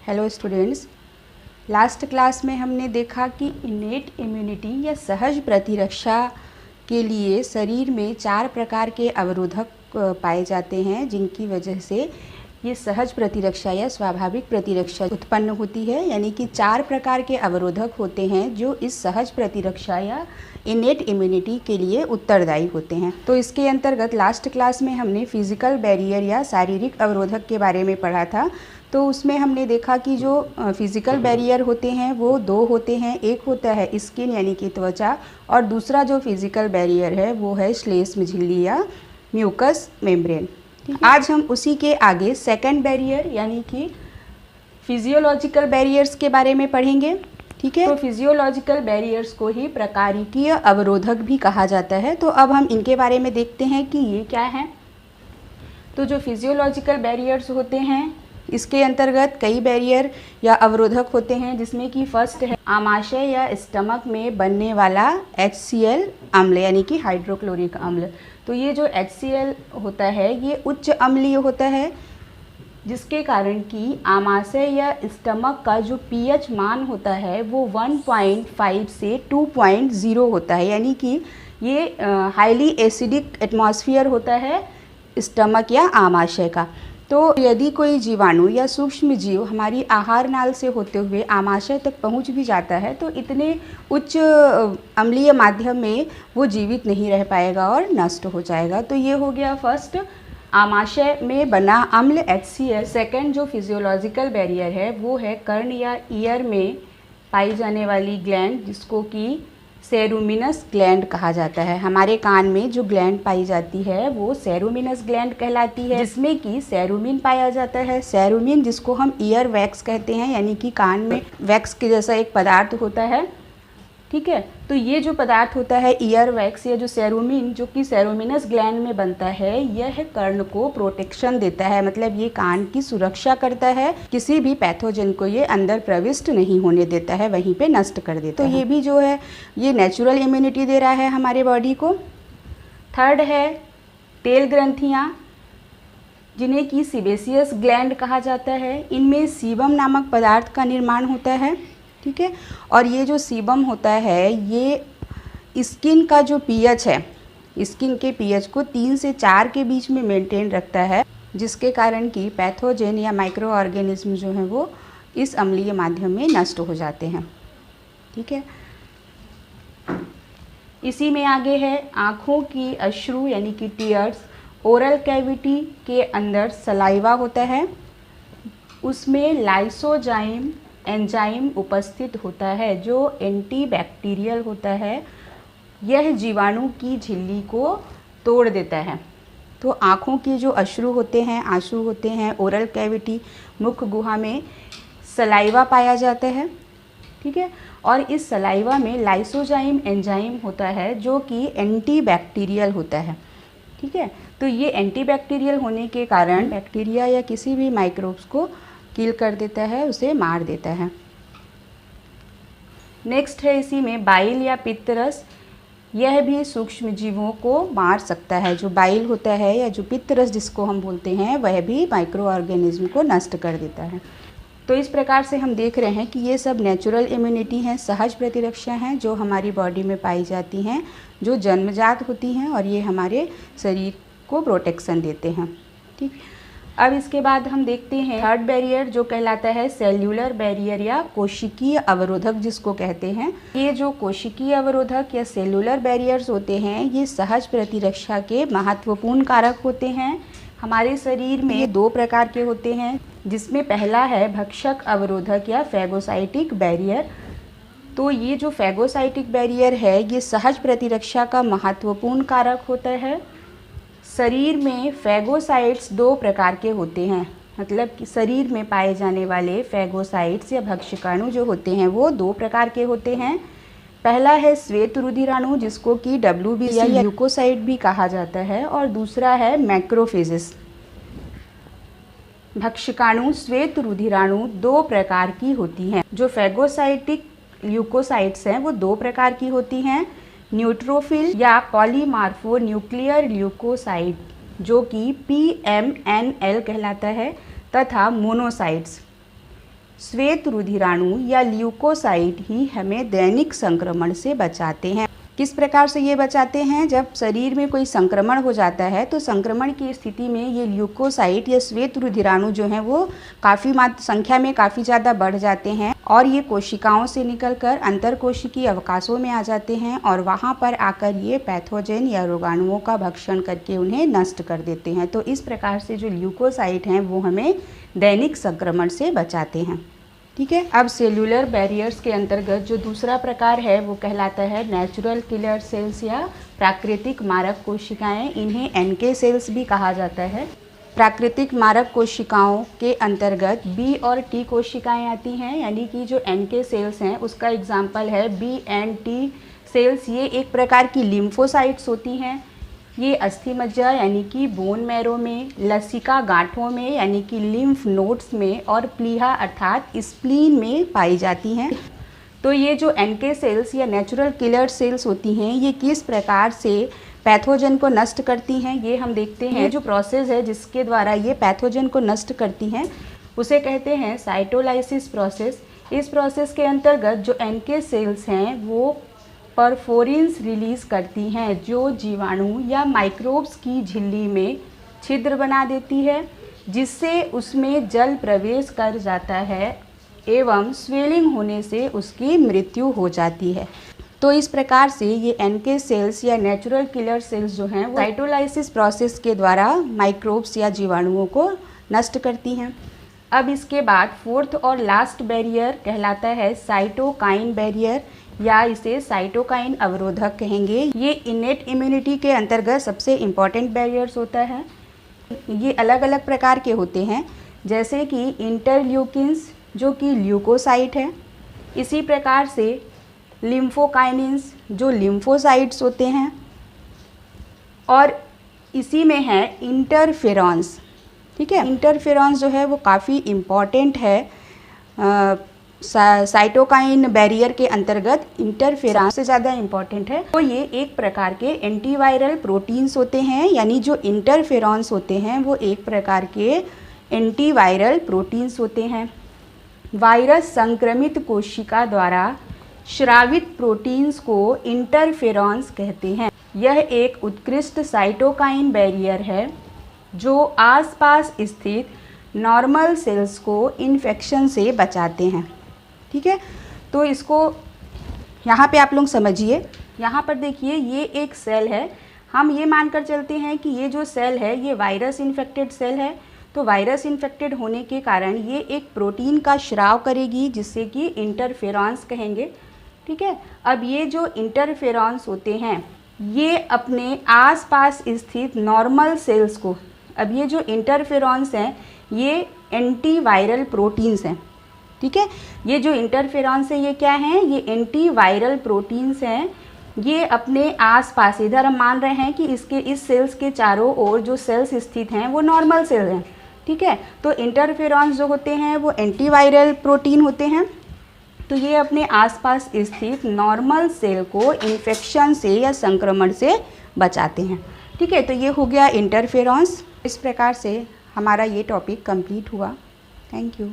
Hello students, last class में हमने देखा कि इनेट इम्यूनिटी या सहज प्रतिरक्षा के लिए शरीर में 4 प्रकार के अवरोधक पाए जाते हैं, जिनकी वजह से ये सहज प्रतिरक्षा या स्वाभाविक प्रतिरक्षा उत्पन्न होती है। यानी कि 4 प्रकार के अवरोधक होते हैं जो इस सहज प्रतिरक्षा या इनेट इम्यूनिटी के लिए उत्तरदायी होते हैं। तो इसके अंतर्गत लास्ट क्लास में हमने फिजिकल बैरियर या शारीरिक अवरोधक के बारे में पढ़ा था। तो उसमें हमने देखा कि जो फिजिकल बैरियर होते हैं वो 2 होते हैं। एक होता है स्किन यानी कि त्वचा, और दूसरा जो फिजिकल बैरियर है वो है श्लेष्म झिल्ली या म्यूकस मेम्ब्रेन। आज हम उसी के आगे सेकंड बैरियर यानी कि फिजियोलॉजिकल बैरियर्स के बारे में पढ़ेंगे। ठीक है, तो फिजियोलॉजिकल बैरियर्स को ही प्रकारिकीय अवरोधक भी कहा जाता है। तो अब हम इनके बारे में देखते हैं कि ये क्या है। तो जो फिजियोलॉजिकल बैरियर्स होते हैं इसके अंतर्गत कई बैरियर या अवरोधक होते हैं, जिसमें कि फर्स्ट है आमाशय या स्टमक में बनने वाला HCl अम्ल यानी कि हाइड्रोक्लोरिक अम्ल। तो ये जो HCl होता है ये उच्च अम्लीय होता है, जिसके कारण कि आमाशय या स्टमक का जो pH मान होता है वो 1.5 से 2.0 होता है। यानी कि ये हाईली एसिडिक एटमॉस्फेयर होता है स्टमक या आमाशय का। तो यदि कोई जीवाणु या सूक्ष्म जीव हमारी आहार नाल से होते हुए आमाशय तक पहुंच भी जाता है तो इतने उच्च अम्लीय माध्यम में वो जीवित नहीं रह पाएगा और नष्ट हो जाएगा। तो ये हो गया फर्स्ट, आमाशय में बना अम्ल HCl। सेकंड जो फिजियोलॉजिकल बैरियर है वो है कर्ण या ईयर में पाई जाने वाली ग्लैंड, जिसको कि सेरुमिनस ग्लैंड कहा जाता है। हमारे कान में जो ग्लैंड पाई जाती है वो सेरुमिनस ग्लैंड कहलाती है, जिसमें कि सेरुमिन पाया जाता है। सेरुमिन जिसको हम ईयर वैक्स कहते हैं, यानी कि कान में वैक्स के जैसा एक पदार्थ होता है। ठीक है, तो ये जो पदार्थ होता है ईयर वैक्स या जो सेरुमिन जो कि सेरुमिनस ग्लैंड में बनता है, यह कर्ण को प्रोटेक्शन देता है। मतलब ये कान की सुरक्षा करता है, किसी भी पैथोजन को ये अंदर प्रविष्ट नहीं होने देता है, वहीं पे नष्ट कर देता है। तो ये भी जो है ये नेचुरल इम्यूनिटी दे रहा है हमारे बॉडी को। थर्ड है तेल ग्रंथियाँ, जिन्हें कि सीबेसियस ग्लैंड कहा जाता है। इनमें सीबम नामक पदार्थ का निर्माण होता है। ठीक है, और ये जो सीबम होता है ये स्किन का जो pH है, स्किन के pH को 3 से 4 के बीच में मेंटेन रखता है, जिसके कारण कि पैथोजन या माइक्रो ऑर्गेनिज्म जो हैं वो इस अम्लीय माध्यम में नष्ट हो जाते हैं। ठीक है, इसी में आगे है आँखों की अश्रु यानी कि टीयर्स। ओरल कैविटी के अंदर सलाइवा होता है, उसमें लाइसोजाइम एंजाइम उपस्थित होता है जो एंटीबैक्टीरियल होता है। यह जीवाणु की झिल्ली को तोड़ देता है। तो आँखों के जो अश्रु होते हैं, आंसू होते हैं, ओरल कैविटी मुख गुहा में सलाइवा पाया जाता है। ठीक है, और इस सलाइवा में लाइसोजाइम एंजाइम होता है जो कि एंटीबैक्टीरियल होता है। ठीक है, तो ये एंटीबैक्टीरियल होने के कारण बैक्टीरिया या किसी भी माइक्रोब्स को किल कर देता है, उसे मार देता है। नेक्स्ट है इसी में बाइल या पित्तरस। यह भी सूक्ष्म जीवों को मार सकता है। जो बाइल होता है या जो पित्तरस जिसको हम बोलते हैं, वह भी माइक्रो ऑर्गेनिज्म को नष्ट कर देता है। तो इस प्रकार से हम देख रहे हैं कि ये सब नेचुरल इम्यूनिटी हैं, सहज प्रतिरक्षा हैं, जो हमारी बॉडी में पाई जाती हैं, जो जन्मजात होती हैं और ये हमारे शरीर को प्रोटेक्शन देते हैं। ठीक, अब इसके बाद हम देखते हैं थर्ड बैरियर जो कहलाता है सेल्यूलर बैरियर या कोशिकीय अवरोधक जिसको कहते हैं। ये जो कोशिकीय अवरोधक या सेल्यूलर बैरियर्स होते हैं ये सहज प्रतिरक्षा के महत्वपूर्ण कारक होते हैं। हमारे शरीर में ये 2 प्रकार के होते हैं, जिसमें पहला है भक्षक अवरोधक या फैगोसाइटिक बैरियर। तो ये जो फैगोसाइटिक बैरियर है ये सहज प्रतिरक्षा का महत्वपूर्ण कारक होता है। शरीर में फैगोसाइट्स 2 प्रकार के होते हैं, मतलब कि शरीर में पाए जाने वाले फैगोसाइट्स या भक्षकाणु जो होते हैं वो 2 प्रकार के होते हैं। पहला है श्वेत रुधिराणु जिसको कि WBC या ल्यूकोसाइट भी कहा जाता है, और दूसरा है मैक्रोफेजेस। भक्षकाणु श्वेत रुधिराणु 2 प्रकार की होती हैं। जो फैगोसाइटिक ल्यूकोसाइट्स हैं वो 2 प्रकार की होती हैं, न्यूट्रोफिल या पॉलीमार्फो न्यूक्लियर ल्यूकोसाइट जो कि PMNL कहलाता है, तथा मोनोसाइट्स श्वेत रुधिराणु या ल्यूकोसाइट ही हमें दैनिक संक्रमण से बचाते हैं। किस प्रकार से ये बचाते हैं? जब शरीर में कोई संक्रमण हो जाता है तो संक्रमण की स्थिति में ये ल्यूकोसाइट या श्वेत रुधिराणु जो हैं वो काफ़ी संख्या में काफ़ी ज़्यादा बढ़ जाते हैं और ये कोशिकाओं से निकलकर अंतरकोशिकीय अवकाशों में आ जाते हैं और वहाँ पर आकर ये पैथोजन या रोगाणुओं का भक्षण करके उन्हें नष्ट कर देते हैं। तो इस प्रकार से जो ल्यूकोसाइट हैं वो हमें दैनिक संक्रमण से बचाते हैं। ठीक है। अब सेल्यूलर बैरियर्स के अंतर्गत जो दूसरा प्रकार है वो कहलाता है नेचुरल किलर सेल्स या प्राकृतिक मारक कोशिकाएं। इन्हें एनके सेल्स भी कहा जाता है। प्राकृतिक मारक कोशिकाओं के अंतर्गत बी और टी कोशिकाएं आती हैं, यानी कि जो एनके सेल्स हैं उसका एग्जाम्पल है बी एंड टी सेल्स। ये एक प्रकार की लिम्फोसाइट्स होती हैं। ये अस्थि मज्जा यानी कि बोन मैरो में, लसिका गांठों में यानी कि लिम्फ नोड्स में और प्लीहा अर्थात स्प्लीन में पाई जाती हैं। तो ये जो एनके सेल्स या नेचुरल किलर सेल्स होती हैं ये किस प्रकार से पैथोजन को नष्ट करती हैं ये हम देखते हैं। जो प्रोसेस है जिसके द्वारा ये पैथोजन को नष्ट करती हैं उसे कहते हैं साइटोलाइसिस प्रोसेस। इस प्रोसेस के अंतर्गत जो एनके सेल्स हैं वो परफोरिन्स रिलीज़ करती हैं जो जीवाणु या माइक्रोब्स की झिल्ली में छिद्र बना देती है, जिससे उसमें जल प्रवेश कर जाता है एवं स्वेलिंग होने से उसकी मृत्यु हो जाती है। तो इस प्रकार से ये एनके सेल्स या नेचुरल किलर सेल्स जो हैं वो साइटोलाइसिस प्रोसेस के द्वारा माइक्रोब्स या जीवाणुओं को नष्ट करती हैं। अब इसके बाद फोर्थ और लास्ट बैरियर कहलाता है साइटोकाइन बैरियर या इसे साइटोकाइन अवरोधक कहेंगे। ये इनेट इम्यूनिटी के अंतर्गत सबसे इम्पॉर्टेंट बैरियर्स होता है। ये अलग अलग प्रकार के होते हैं, जैसे कि इंटरल्यूकिन्स जो कि ल्यूकोसाइट है, इसी प्रकार से लिम्फोकाइनिन्स जो लिम्फोसाइट्स होते हैं, और इसी में है इंटरफेरॉन्स। ठीक है। इंटरफेरॉन्स जो है वो काफ़ी इम्पॉर्टेंट है। साइटोकाइन बैरियर के अंतर्गत इंटरफेरॉन्स से ज़्यादा इम्पॉर्टेंट है। तो ये एक प्रकार के एंटीवायरल प्रोटीन्स होते हैं, यानी जो इंटरफेरॉन्स होते हैं वो एक प्रकार के एंटीवायरल प्रोटीन्स होते हैं। वायरस संक्रमित कोशिका द्वारा स्रावित प्रोटीन्स को इंटरफेरॉन्स कहते हैं। यह एक उत्कृष्ट साइटोकाइन बैरियर है जो आसपास स्थित नॉर्मल सेल्स को इन्फेक्शन से बचाते हैं। ठीक है। तो इसको यहाँ पे आप लोग समझिए। यहाँ पर देखिए ये एक सेल है। हम ये मानकर चलते हैं कि ये जो सेल है ये वायरस इन्फेक्टेड सेल है। तो वायरस इन्फेक्टेड होने के कारण ये एक प्रोटीन का स्राव करेगी जिससे कि इंटरफेरॉन्स कहेंगे। ठीक है। अब ये जो इंटरफेरॉन्स होते हैं ये अपने आसपास स्थित नॉर्मल सेल्स को, अब ये जो इंटरफेरॉन्स हैं ये एंटीवायरल प्रोटीन्स हैं। ठीक है। ये जो इंटरफेरॉन्स है ये क्या हैं? ये एंटीवायरल प्रोटीन्स हैं। ये अपने आसपास, इधर हम मान रहे हैं कि इस सेल्स के चारों ओर जो सेल्स स्थित हैं वो नॉर्मल सेल हैं। ठीक है। तो इंटरफेरॉन्स जो होते हैं वो एंटीवायरल प्रोटीन होते हैं। तो ये अपने आसपास स्थित नॉर्मल सेल को इन्फेक्शन से या संक्रमण से बचाते हैं। ठीक है। तो ये हो गया इंटरफेरॉन्स। इस प्रकार से हमारा ये टॉपिक कंप्लीट हुआ। Thank you.